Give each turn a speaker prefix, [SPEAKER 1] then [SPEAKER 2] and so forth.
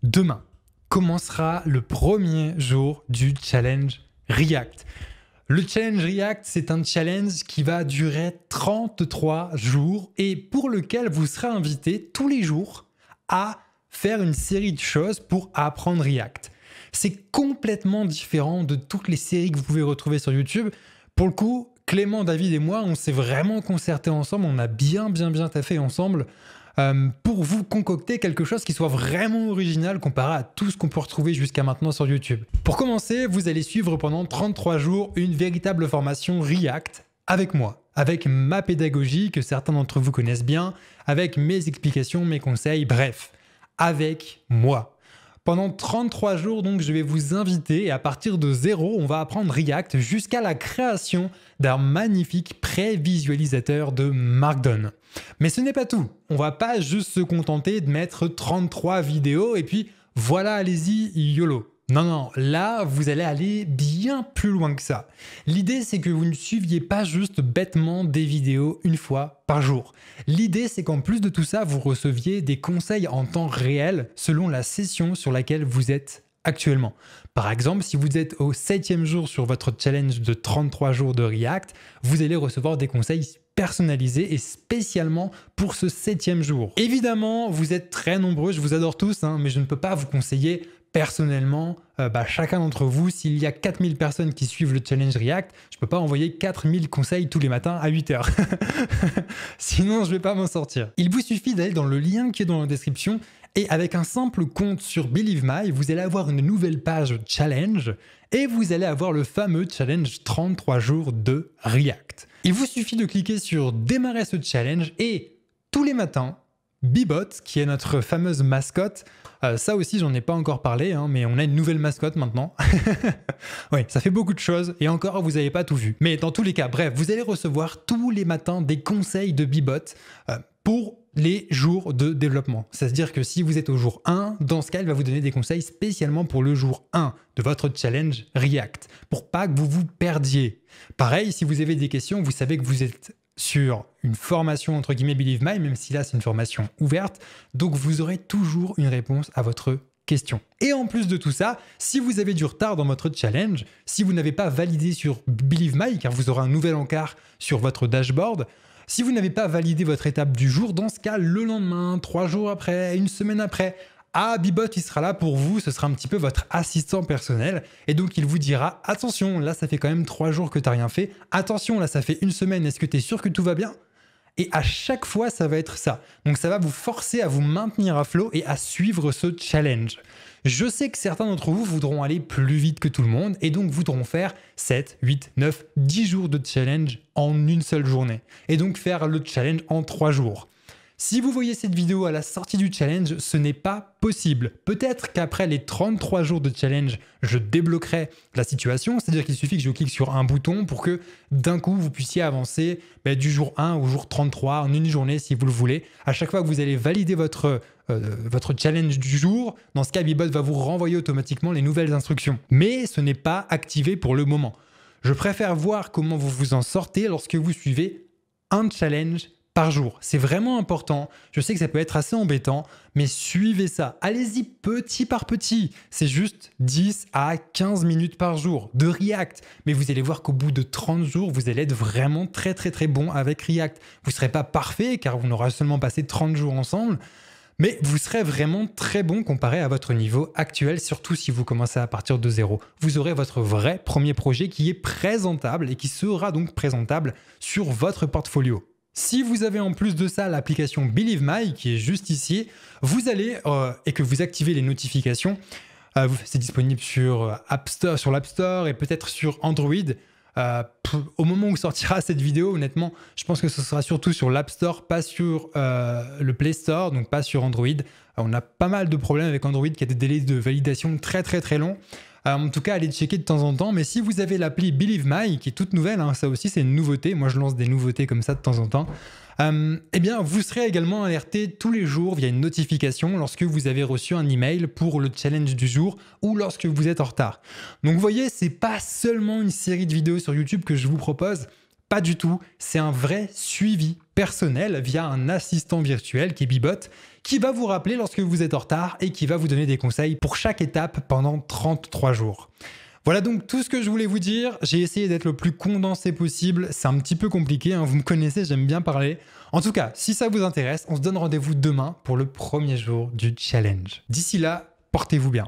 [SPEAKER 1] Demain commencera le premier jour du challenge React. Le challenge React, c'est un challenge qui va durer 33 jours et pour lequel vous serez invité tous les jours à faire une série de choses pour apprendre React. C'est complètement différent de toutes les séries que vous pouvez retrouver sur YouTube. Pour le coup, Clément, David et moi, on s'est vraiment concertés ensemble, on a bien taffé ensemble pour vous concocter quelque chose qui soit vraiment original comparé à tout ce qu'on peut retrouver jusqu'à maintenant sur YouTube. Pour commencer, vous allez suivre pendant 33 jours une véritable formation React avec moi, avec ma pédagogie que certains d'entre vous connaissent bien, avec mes explications, mes conseils, bref, avec moi. Pendant 33 jours, donc, je vais vous inviter et à partir de zéro, on va apprendre React jusqu'à la création d'un magnifique prévisualisateur de Markdown. Mais ce n'est pas tout. On va pas juste se contenter de mettre 33 vidéos et puis voilà, allez-y, YOLO. Non, là, vous allez aller bien plus loin que ça. L'idée, c'est que vous ne suiviez pas juste bêtement des vidéos une fois par jour. L'idée, c'est qu'en plus de tout ça, vous receviez des conseils en temps réel selon la session sur laquelle vous êtes actuellement. Par exemple, si vous êtes au 7e jour sur votre challenge de 33 jours de React, vous allez recevoir des conseils personnalisés et spécialement pour ce 7e jour. Évidemment, vous êtes très nombreux, je vous adore tous, mais je ne peux pas vous conseiller personnellement, chacun d'entre vous, s'il y a 4000 personnes qui suivent le challenge React, je ne peux pas envoyer 4000 conseils tous les matins à 8h. Sinon, je ne vais pas m'en sortir. Il vous suffit d'aller dans le lien qui est dans la description et avec un simple compte sur Believe My, vous allez avoir une nouvelle page challenge et vous allez avoir le fameux challenge 33 jours de React. Il vous suffit de cliquer sur démarrer ce challenge et tous les matins, Bibot, qui est notre fameuse mascotte, ça aussi j'en ai pas encore parlé, mais on a une nouvelle mascotte maintenant. Oui, ça fait beaucoup de choses et encore vous n'avez pas tout vu. Mais dans tous les cas, bref, vous allez recevoir tous les matins des conseils de Bibot pour les jours de développement. C'est-à-dire que si vous êtes au jour 1, dans ce cas, il va vous donner des conseils spécialement pour le jour 1 de votre challenge React, pour pas que vous vous perdiez. Pareil, si vous avez des questions, vous savez que vous êtes sur une formation entre guillemets Believe My, même si là c'est une formation ouverte, donc vous aurez toujours une réponse à votre question. Et en plus de tout ça, si vous avez du retard dans votre challenge, si vous n'avez pas validé sur Believe My, car vous aurez un nouvel encart sur votre dashboard, si vous n'avez pas validé votre étape du jour, dans ce cas, le lendemain, 3 jours après, une semaine après, Bibot, il sera là pour vous, ce sera un petit peu votre assistant personnel et donc il vous dira attention, là ça fait quand même 3 jours que tu n'as rien fait, attention, là ça fait une semaine, est-ce que tu es sûr que tout va bien? Et à chaque fois, ça va être ça. Donc ça va vous forcer à vous maintenir à flot et à suivre ce challenge. Je sais que certains d'entre vous voudront aller plus vite que tout le monde et donc voudront faire 7, 8, 9, 10 jours de challenge en une seule journée. Et donc faire le challenge en 3 jours. Si vous voyez cette vidéo à la sortie du challenge, ce n'est pas possible. Peut-être qu'après les 33 jours de challenge, je débloquerai la situation, c'est-à-dire qu'il suffit que je clique sur un bouton pour que d'un coup vous puissiez avancer du jour 1 au jour 33 en une journée si vous le voulez. À chaque fois que vous allez valider votre challenge du jour, dans ce cas, Bibot va vous renvoyer automatiquement les nouvelles instructions. Mais ce n'est pas activé pour le moment. Je préfère voir comment vous vous en sortez lorsque vous suivez un challenge par jour. C'est vraiment important. Je sais que ça peut être assez embêtant, mais suivez ça. Allez-y petit par petit. C'est juste 10 à 15 minutes par jour de React. Mais vous allez voir qu'au bout de 30 jours, vous allez être vraiment très bon avec React. Vous ne serez pas parfait car on aura seulement passé 30 jours ensemble, mais vous serez vraiment très bon comparé à votre niveau actuel, surtout si vous commencez à partir de zéro. Vous aurez votre vrai premier projet qui est présentable et qui sera donc présentable sur votre portfolio. Si vous avez en plus de ça l'application Believe My qui est juste ici, vous allez et que vous activez les notifications, c'est disponible sur l'App Store et peut-être sur Android. Au moment où sortira cette vidéo, honnêtement, je pense que ce sera surtout sur l'App Store, pas sur le Play Store, donc pas sur Android. On a pas mal de problèmes avec Android qui a des délais de validation très longs. En tout cas, allez checker de temps en temps. Mais si vous avez l'appli Believe My, qui est toute nouvelle, ça aussi c'est une nouveauté. Moi, je lance des nouveautés comme ça de temps en temps. Eh bien, vous serez également alerté tous les jours via une notification lorsque vous avez reçu un email pour le challenge du jour ou lorsque vous êtes en retard. Donc, vous voyez, c'est pas seulement une série de vidéos sur YouTube que je vous propose. Pas du tout. C'est un vrai suivi personnel via un assistant virtuel qui est Bibot, qui va vous rappeler lorsque vous êtes en retard et qui va vous donner des conseils pour chaque étape pendant 33 jours. Voilà donc tout ce que je voulais vous dire. J'ai essayé d'être le plus condensé possible. C'est un petit peu compliqué, hein. Vous me connaissez, j'aime bien parler. En tout cas, si ça vous intéresse, on se donne rendez-vous demain pour le premier jour du challenge. D'ici là, portez-vous bien.